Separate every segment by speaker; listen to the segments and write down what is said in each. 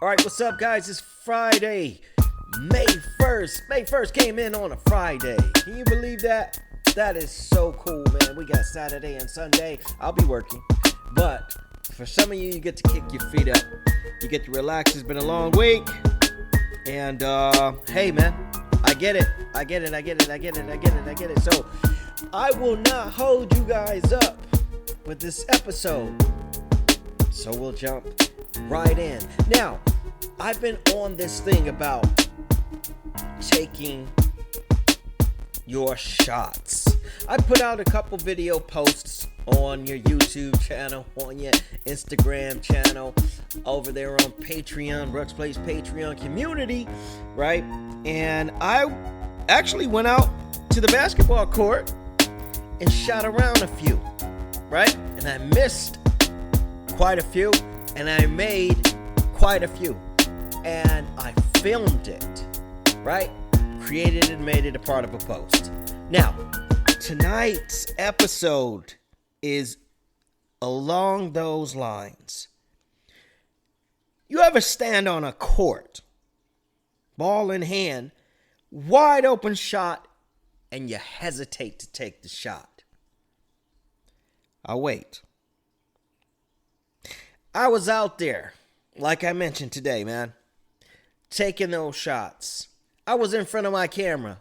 Speaker 1: All right, what's up, guys? It's Friday, May 1st. May 1st came in on a Friday. Can you believe that? That is so cool, man. We got Saturday and Sunday. I'll be working. But for some of you, you get to kick your feet up. You get to relax. It's been a long week. And, hey, man, I get it. So I will not hold you guys up with this episode. So we'll jump right in. Now, I've been on this thing about taking your shots. I put out a couple video posts on your YouTube channel, on your Instagram channel, over there on Patreon, Ruck's Place Patreon community, right? And I actually went out to the basketball court and shot around a few, right? And I missed quite a few, and I made quite a few, and I filmed it, right? Created and made it a part of a post. Now, tonight's episode is along those lines. You ever stand on a court, ball in hand, wide open shot, and you hesitate to take the shot? I'll wait. I was out there, like I mentioned today, man, taking those shots. I was in front of my camera,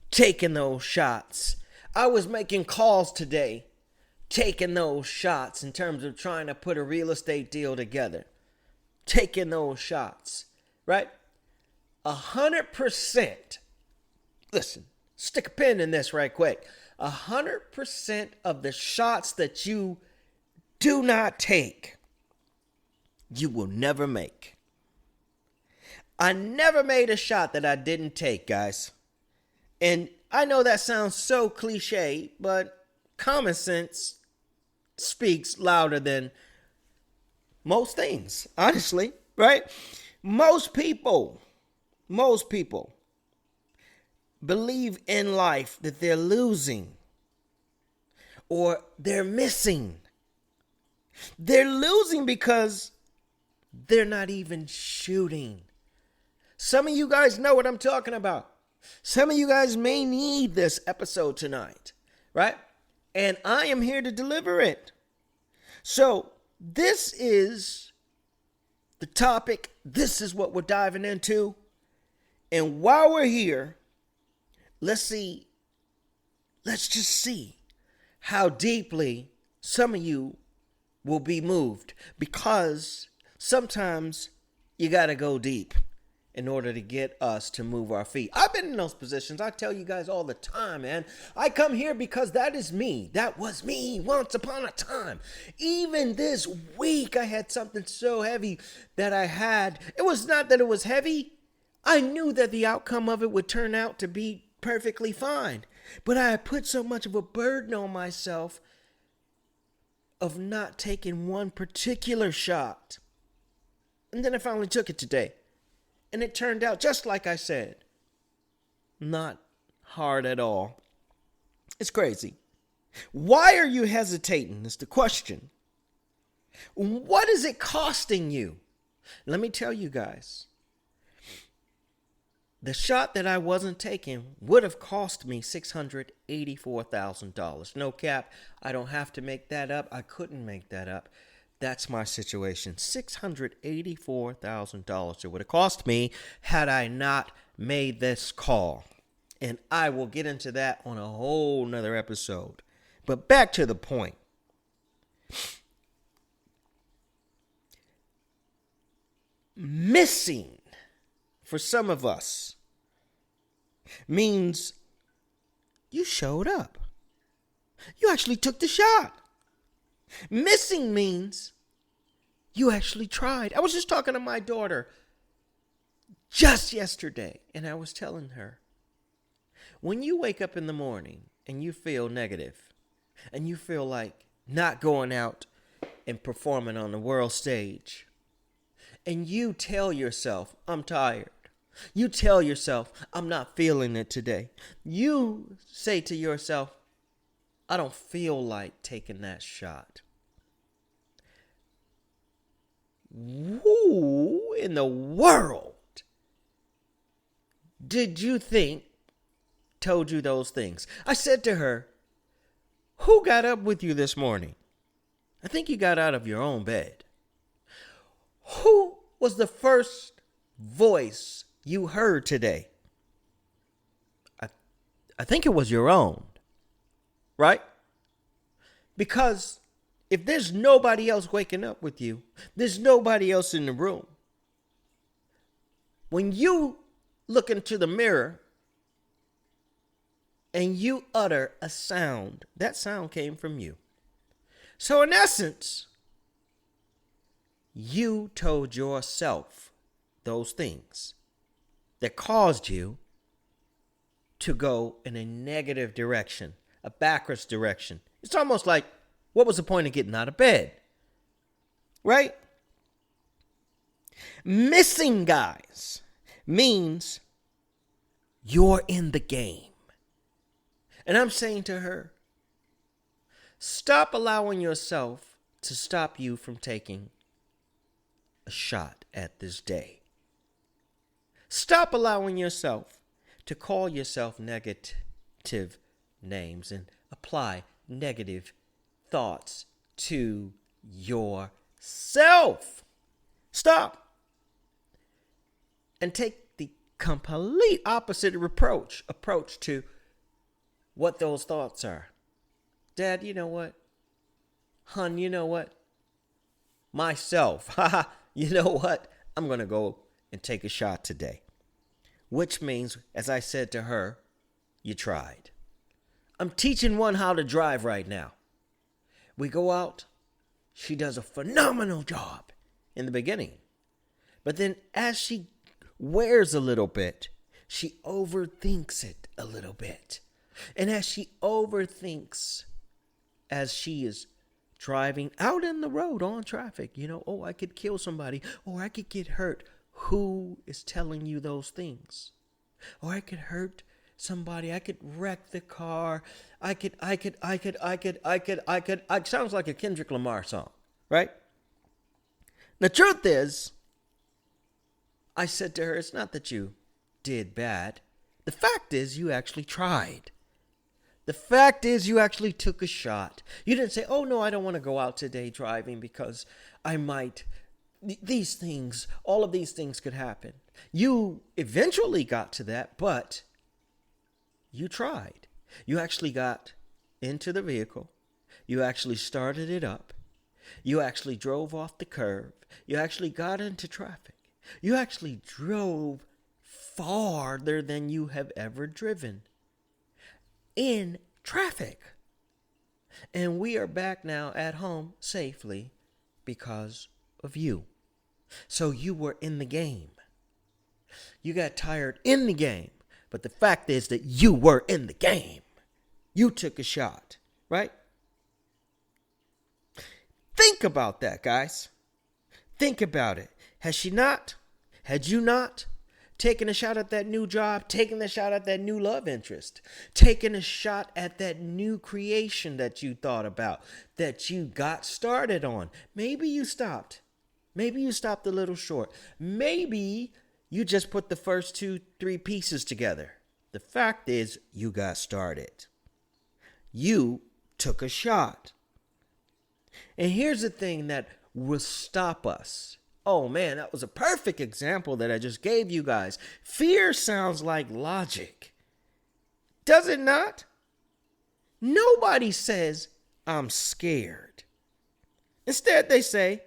Speaker 1: taking those shots. I was making calls today, taking those shots in terms of trying to put a real estate deal together. Taking those shots, right? 100%. Listen, stick a pin in this right quick. 100% of the shots that you do not take, you will never make. I never made a shot that I didn't take, guys. And I know that sounds so cliche, but common sense speaks louder than most things, honestly, right? Most people believe in life that they're losing or they're missing. They're losing because they're not even shooting. Some of you guys know what I'm talking about. Some of you guys may need this episode tonight, right? And I am here to deliver it. So this is the topic. This is what we're diving into. And while we're here, let's just see how deeply some of you will be moved, because sometimes you got to go deep in order to get us to move our feet. I've been in those positions. I tell you guys all the time, man. I come here because that is me. That was me once upon a time. Even this week, I had something so heavy that I had. It was not that it was heavy. I knew that the outcome of it would turn out to be perfectly fine. But I had put so much of a burden on myself of not taking one particular shot. And then I finally took it today. And it turned out just like I said. Not hard at all. It's crazy. Why are you hesitating is the question. What is it costing you? Let me tell you guys. The shot that I wasn't taking would have cost me $684,000. No cap. I don't have to make that up. I couldn't make that up. That's my situation. $684,000 it would have cost me had I not made this call. And I will get into that on a whole nother episode. But back to the point. Missing, for some of us, means you showed up. You actually took the shot. Missing means you actually tried. I was just talking to my daughter just yesterday, and I was telling her, when you wake up in the morning and you feel negative and you feel like not going out and performing on the world stage, and you tell yourself, I'm tired. You tell yourself, I'm not feeling it today. You say to yourself, I don't feel like taking that shot. who in the world did you think told you those things? I said to her, who got up with you this morning? I think you got out of your own bed. Who was the first voice you heard today? I think it was your own, right? Because if there's nobody else waking up with you, there's nobody else in the room. When you look into the mirror and you utter a sound, that sound came from you. So in essence, you told yourself those things that caused you to go in a negative direction, a backwards direction. It's almost like, what was the point of getting out of bed? Right? Missing, guys, means you're in the game. And I'm saying to her, stop allowing yourself to stop you from taking a shot at this day. Stop allowing yourself to call yourself negative names and apply negative thoughts to yourself. Stop. And take the complete opposite approach to what those thoughts are. Dad, you know what? Hun, you know what? Myself, you know what? I'm going to go and take a shot today. Which means, as I said to her, you tried. I'm teaching one how to drive right now. We go out. She does a phenomenal job in the beginning. But then as she wears a little bit, she overthinks it a little bit. And as she overthinks, as she is driving out in the road on traffic, oh, I could kill somebody, or I could get hurt. Who is telling you those things? Or I could hurt somebody. I could wreck the car. I could. It sounds like a Kendrick Lamar song, right? The truth is, I said to her, it's not that you did bad. The fact is, you actually tried. The fact is, you actually took a shot. You didn't say, oh, no, I don't want to go out today driving because I might. These things, all of these things could happen. You eventually got to that, but you tried. You actually got into the vehicle. You actually started it up. You actually drove off the curb. You actually got into traffic. You actually drove farther than you have ever driven in traffic. And we are back now at home safely because of you. So you were in the game. You got tired in the game. But the fact is that you were in the game. You took a shot, right? Think about that, guys. Think about it. Had you not taken a shot at that new job, taken a shot at that new love interest, taken a shot at that new creation that you thought about, that you got started on, maybe you stopped. Maybe you stopped a little short. Maybe you just put the first 2-3 pieces together. The fact is, you got started. You took a shot. And here's the thing that will stop us. Oh man, that was a perfect example that I just gave you guys. Fear sounds like logic. Does it not? Nobody says, I'm scared. Instead, they say,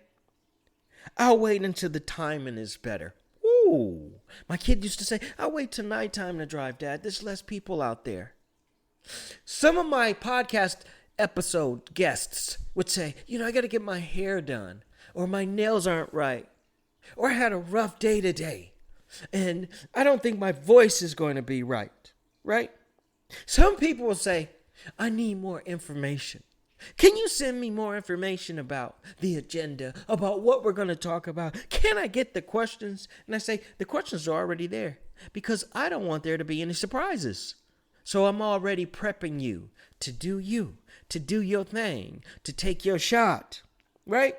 Speaker 1: I'll wait until the timing is better. Ooh, my kid used to say, I'll wait till nighttime to drive, Dad. There's less people out there. Some of my podcast episode guests would say, I got to get my hair done, or my nails aren't right, or I had a rough day today, and I don't think my voice is going to be right? Some people will say, I need more information. Can you send me more information about the agenda, about what we're going to talk about? Can I get the questions? And I say, the questions are already there because I don't want there to be any surprises. So I'm already prepping you, to do your thing, to take your shot, right?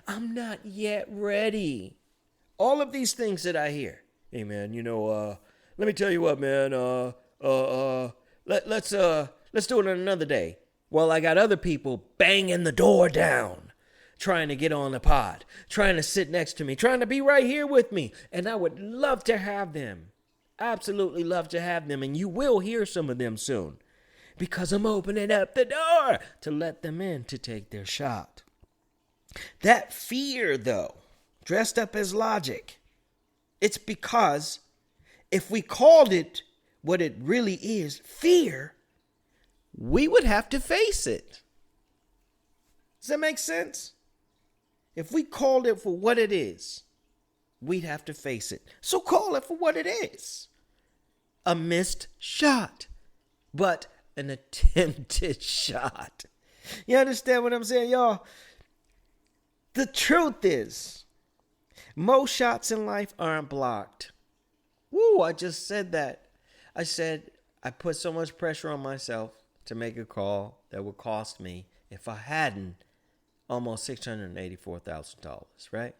Speaker 1: I'm not yet ready. All of these things that I hear. Hey man, let me tell you what, man. Let's do it another day. Well, I got other people banging the door down, trying to get on the pod, trying to sit next to me, trying to be right here with me. And I would love to have them. Absolutely love to have them. And you will hear some of them soon. Because I'm opening up the door to let them in to take their shot. That fear, though, dressed up as logic, it's because if we called it what it really is, fear, we would have to face it. Does that make sense? If we called it for what it is, we'd have to face it. So call it for what it is. A missed shot, but an attempted shot. You understand what I'm saying, y'all? The truth is, most shots in life aren't blocked. Woo, I just said that. I said I put so much pressure on myself to make a call that would cost me, if I hadn't, almost $684,000, right?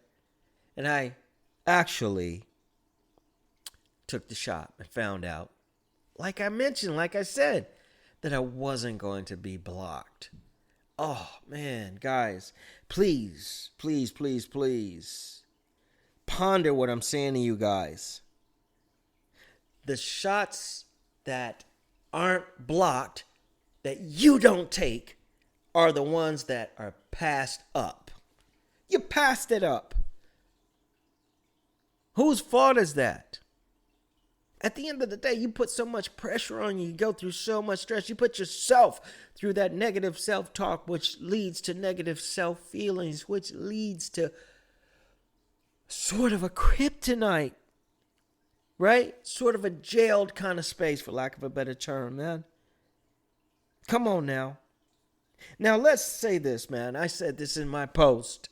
Speaker 1: And I actually took the shot and found out, like I mentioned, like I said, that I wasn't going to be blocked. Oh, man, guys, please, please, please, please ponder what I'm saying to you guys. The shots that aren't blocked, that you don't take, are the ones that are passed up. You passed it up. Whose fault is that? At the end of the day, you put so much pressure on you. You go through so much stress. You put yourself through that negative self-talk, which leads to negative self-feelings, which leads to sort of a kryptonite, right? Sort of a jailed kind of space, for lack of a better term, man. Come on now. Now, let's say this, man. I said this in my post.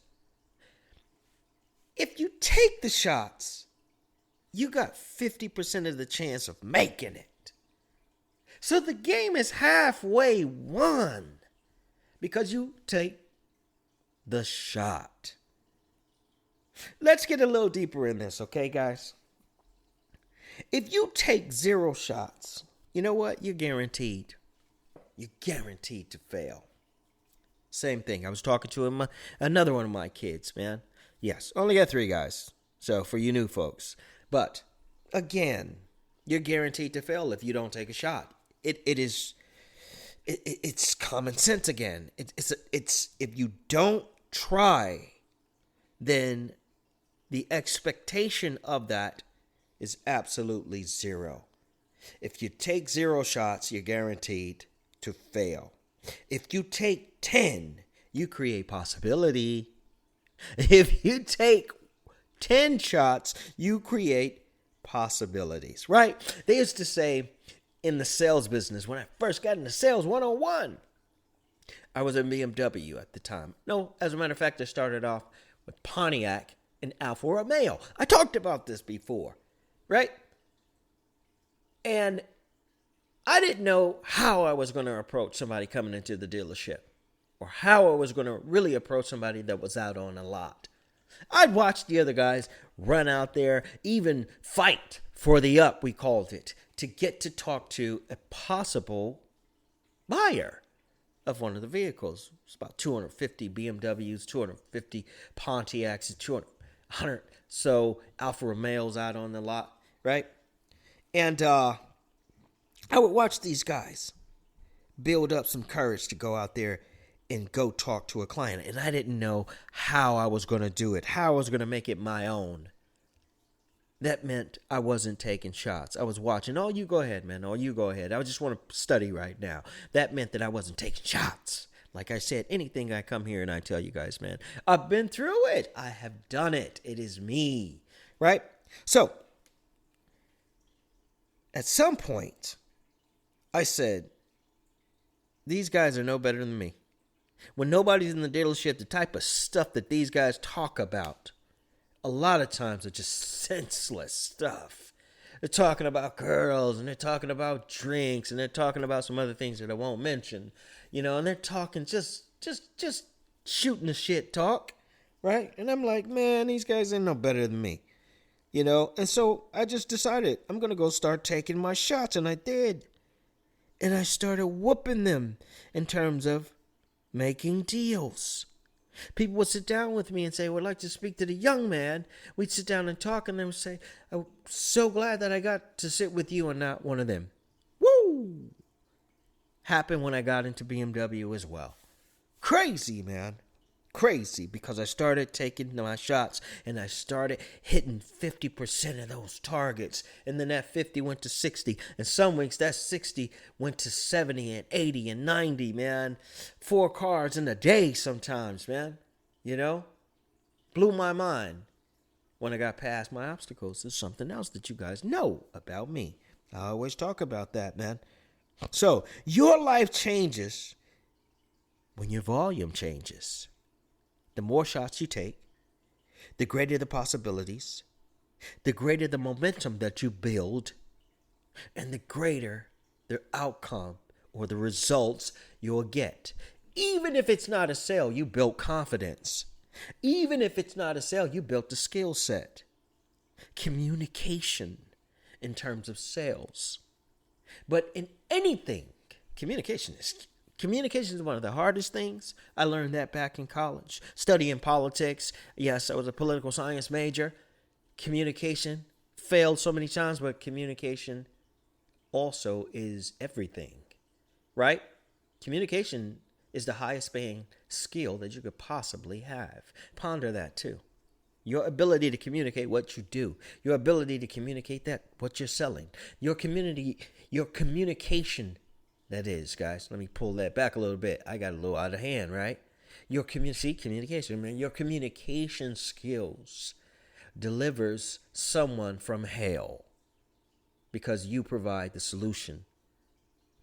Speaker 1: If you take the shots, you got 50% of the chance of making it. So the game is halfway won because you take the shot. Let's get a little deeper in this, okay, guys? If you take 0 shots, you know what? You're guaranteed. You're guaranteed to fail. Same thing. I was talking to another one of my kids, man. Yes, only got 3 guys. So for you new folks. But again, you're guaranteed to fail if you don't take a shot. It's common sense again. It's if you don't try, then the expectation of that is absolutely 0. If you take 0 shots, you're guaranteed to fail. If you take 10, you create possibility. If you take 10 shots, you create possibilities, right? They used to say in the sales business, when I first got into sales 101, I was in BMW at the time. No, as a matter of fact, I started off with Pontiac and Alfa Romeo. I talked about this before, right? And I didn't know how I was going to approach somebody coming into the dealership, or how I was going to really approach somebody that was out on a lot. I'd watch the other guys run out there, even fight for the up, we called it, to get to talk to a possible buyer of one of the vehicles. It's about 250 BMWs, 250 Pontiacs, 100 so Alfa Romeos out on the lot, right? And I would watch these guys build up some courage to go out there and go talk to a client. And I didn't know how I was going to do it, how I was going to make it my own. That meant I wasn't taking shots. I was watching. Oh, you go ahead, man. Oh, you go ahead. I just want to study right now. That meant that I wasn't taking shots. Like I said, anything I come here and I tell you guys, man, I've been through it. I have done it. It is me, right? So, at some point, I said, these guys are no better than me. When nobody's in the dealership, the type of stuff that these guys talk about, a lot of times it's just senseless stuff. They're talking about girls, and they're talking about drinks, and they're talking about some other things that I won't mention, and they're talking just shooting the shit talk, right? And I'm like, man, these guys ain't no better than me, And so I just decided I'm going to go start taking my shots, and I did. And I started whooping them in terms of making deals. People would sit down with me and say, would like to speak to the young man. We'd sit down and talk, and they would say, I'm so glad that I got to sit with you and not one of them. Woo! Happened when I got into BMW as well. Crazy, man. Crazy, because I started taking my shots and I started hitting 50% of those targets. And then that 50 went to 60. And some weeks that 60 went to 70 and 80 and 90, man. 4 cars in a day sometimes, man. Blew my mind when I got past my obstacles. There's something else that you guys know about me. I always talk about that, man. So your life changes when your volume changes. The more shots you take, the greater the possibilities, the greater the momentum that you build, and the greater the outcome or the results you'll get. Even if it's not a sale, you built confidence. Even if it's not a sale, you built a skill set. Communication in terms of sales. But in anything, communication is one of the hardest things. I learned that back in college. Studying politics. Yes, I was a political science major. Communication failed so many times, but communication also is everything, right? Communication is the highest paying skill that you could possibly have. Ponder that too. Your ability to communicate what you do. Your ability to communicate what you're selling. Your communication. That is, guys. Let me pull that back a little bit. I got a little out of hand, right? Communication, man. Your communication skills delivers someone from hell because you provide the solution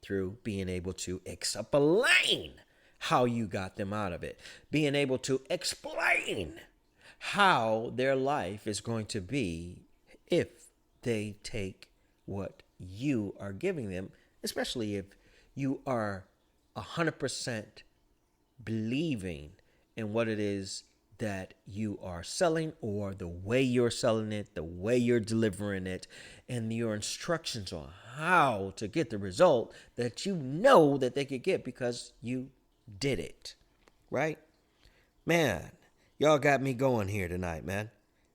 Speaker 1: through being able to explain how you got them out of it. Being able to explain how their life is going to be if they take what you are giving them, especially if you are 100% believing in what it is that you are selling or the way you're selling it, the way you're delivering it, and your instructions on how to get the result that you know that they could get because you did it, right? Man, y'all got me going here tonight, man,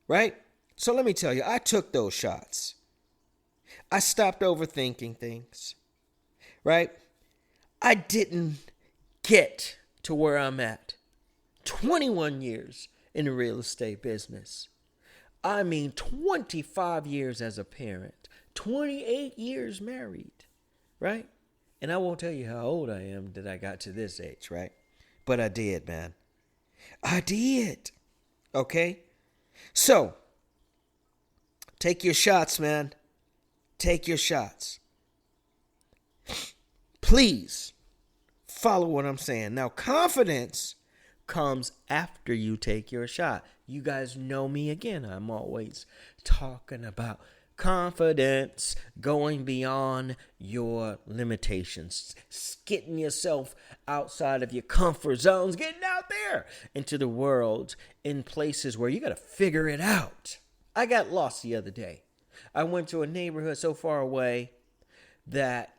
Speaker 1: right? So let me tell you, I took those shots. I stopped overthinking things, right? I didn't get to where I'm at. 21 years in the real estate business. 25 years as a parent. 28 years married, right? And I won't tell you how old I am that I got to this age, right? But I did, man. I did. Okay? So, take your shots, man. Take your shots. Please follow what I'm saying. Now, confidence comes after you take your shot. You guys know me again. I'm always talking about confidence, going beyond your limitations, getting yourself outside of your comfort zones, getting out there into the world in places where you got to figure it out. I got lost the other day. I went to a neighborhood so far away that,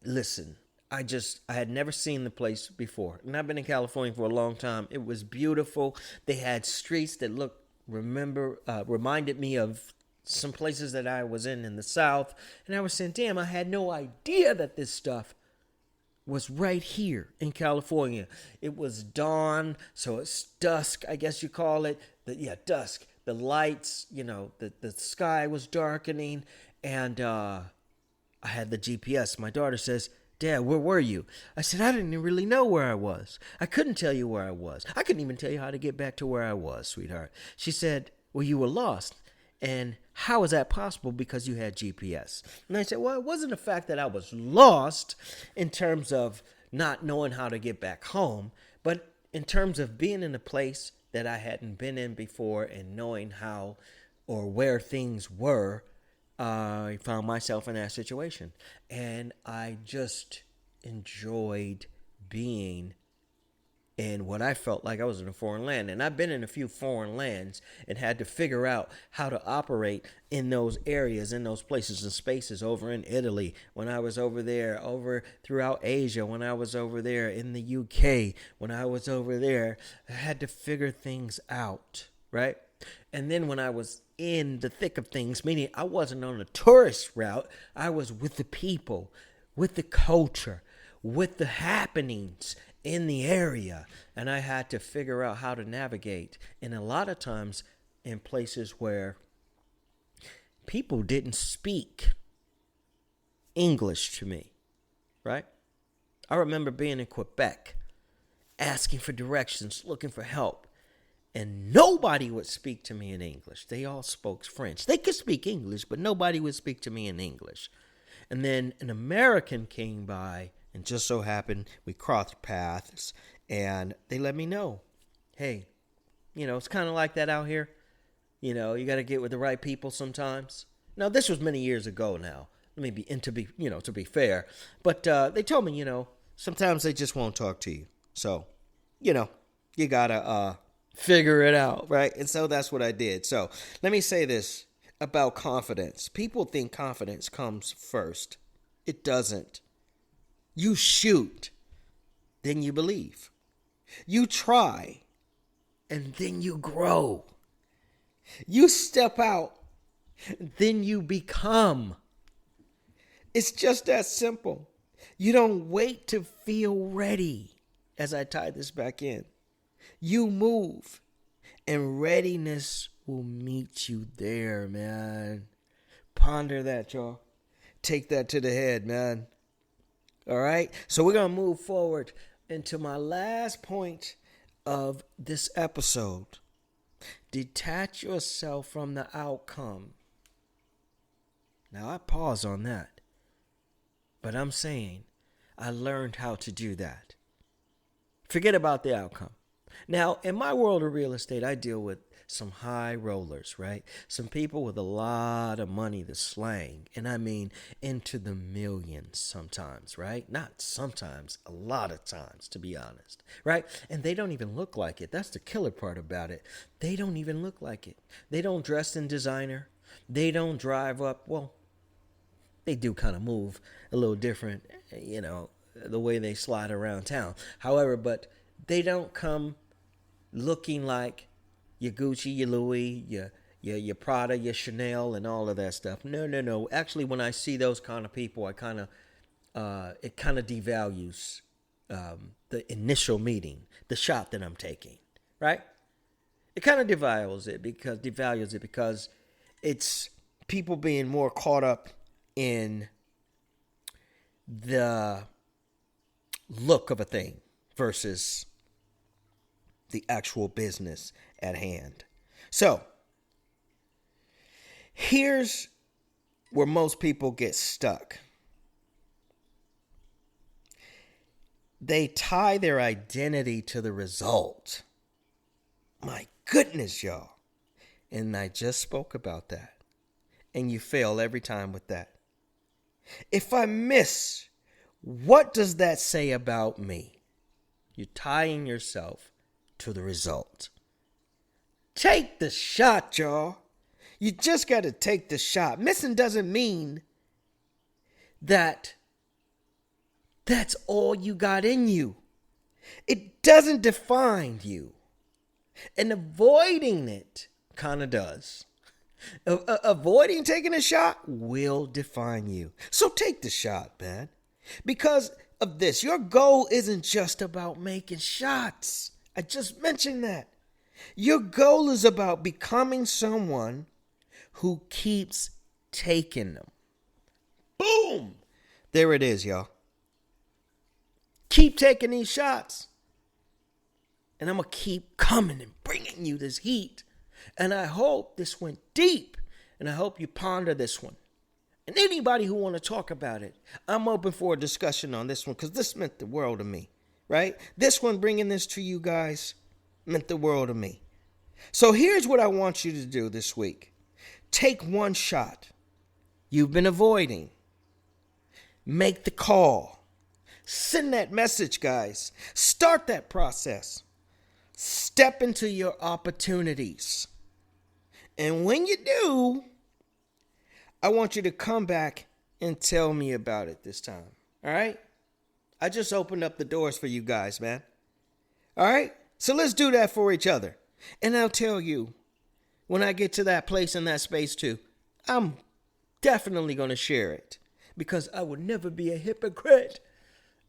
Speaker 1: listen, I had never seen the place before. And I've been in California for a long time. It was beautiful. They had streets that reminded me of some places that I was in the South. And I was saying, damn, I had no idea that this stuff was right here in California. It was dawn, so it's dusk, I guess you call it. Dusk. The lights, the sky was darkening. And I had the GPS. My daughter says, Dad, where were you? I said, I didn't really know where I was. I couldn't tell you where I was. I couldn't even tell you how to get back to where I was, sweetheart. She said, well, you were lost. And how is that possible? Because you had GPS. And I said, well, it wasn't the fact that I was lost in terms of not knowing how to get back home, but in terms of being in a place that I hadn't been in before and knowing how or where things were. I found myself in that situation, and I just enjoyed being in what I felt like I was in a foreign land. And I've been in a few foreign lands and had to figure out how to operate in those areas, in those places and spaces, over in Italy, when I was over there, over throughout Asia, when I was over there in the UK, when I was over there, I had to figure things out, right? And then when I was in the thick of things, meaning I wasn't on a tourist route, I was with the people, with the culture, with the happenings in the area, and I had to figure out how to navigate. And a lot of times in places where people didn't speak English to me, right? I remember being in Quebec, asking for directions, looking for help, and nobody would speak to me in English. They all spoke French. They could speak English, but nobody would speak to me in English. And then an American came by, and just so happened we crossed paths, and they let me know, hey, it's kind of like that out here. You got to get with the right people sometimes. Now, this was many years ago now. To be fair. But they told me, sometimes they just won't talk to you. So, you got to figure it out, right? And so that's what I did. So let me say this about confidence. People think confidence comes first. It doesn't. You shoot, then you believe. You try, and then you grow. You step out, then you become. It's just that simple. You don't wait to feel ready. As I tie this back in, you move, and readiness will meet you there, man. Ponder that, y'all. Take that to the head, man. All right? So we're going to move forward into my last point of this episode. Detach yourself from the outcome. Now, I pause on that. But I'm saying I learned how to do that. Forget about the outcome. Now, in my world of real estate, I deal with some high rollers, right? Some people with a lot of money to slang. And I mean into the millions sometimes, right? Not sometimes, a lot of times, to be honest, right? And they don't even look like it. That's the killer part about it. They don't even look like it. They don't dress in designer. They don't drive up. Well, they do kind of move a little different, the way they slide around town. However, but they don't come looking like your Gucci, your Louis, your Prada, your Chanel, and all of that stuff. No. Actually, when I see those kind of people, it kind of devalues the initial meeting, the shot that I'm taking, right? It kind of devalues it because it's people being more caught up in the look of a thing versus the actual business at hand. So, here's where most people get stuck. They tie their identity to the result. My goodness, y'all. And I just spoke about that. And you fail every time with that. If I miss, what does that say about me? You're tying yourself to the result. Take the shot, y'all. You just got to take the shot. Missing doesn't mean that that's all you got in you. It doesn't define you. And avoiding it kind of does. Avoiding taking a shot will define you. So take the shot, man. Because of this, your goal isn't just about making shots. I just mentioned that. Your goal is about becoming someone who keeps taking them. Boom! There it is, y'all. Keep taking these shots. And I'm going to keep coming and bringing you this heat. And I hope this went deep. And I hope you ponder this one. And anybody who want to talk about it, I'm open for a discussion on this one because this meant the world to me, right? This one, bringing this to you guys, meant the world to me. So here's what I want you to do this week. Take one shot you've been avoiding. Make the call. Send that message, guys. Start that process. Step into your opportunities. And when you do, I want you to come back and tell me about it this time. All right? I just opened up the doors for you guys, man. All right? So let's do that for each other. And I'll tell you, when I get to that place and that space too, I'm definitely going to share it. Because I would never be a hypocrite.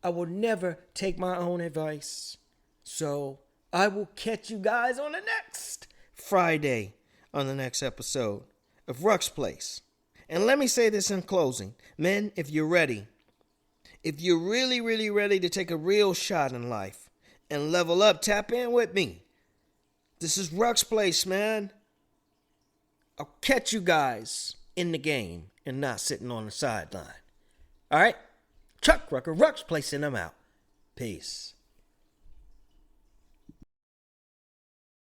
Speaker 1: I will never take my own advice. So I will catch you guys on the next Friday on the next episode of Ruck's Place. And let me say this in closing. Men, if you're ready, if you're really, really ready to take a real shot in life and level up, tap in with me. This is Ruck's Place, man. I'll catch you guys in the game and not sitting on the sideline. All right? Chuck Rucker, Ruck's Place, and I'm out. Peace.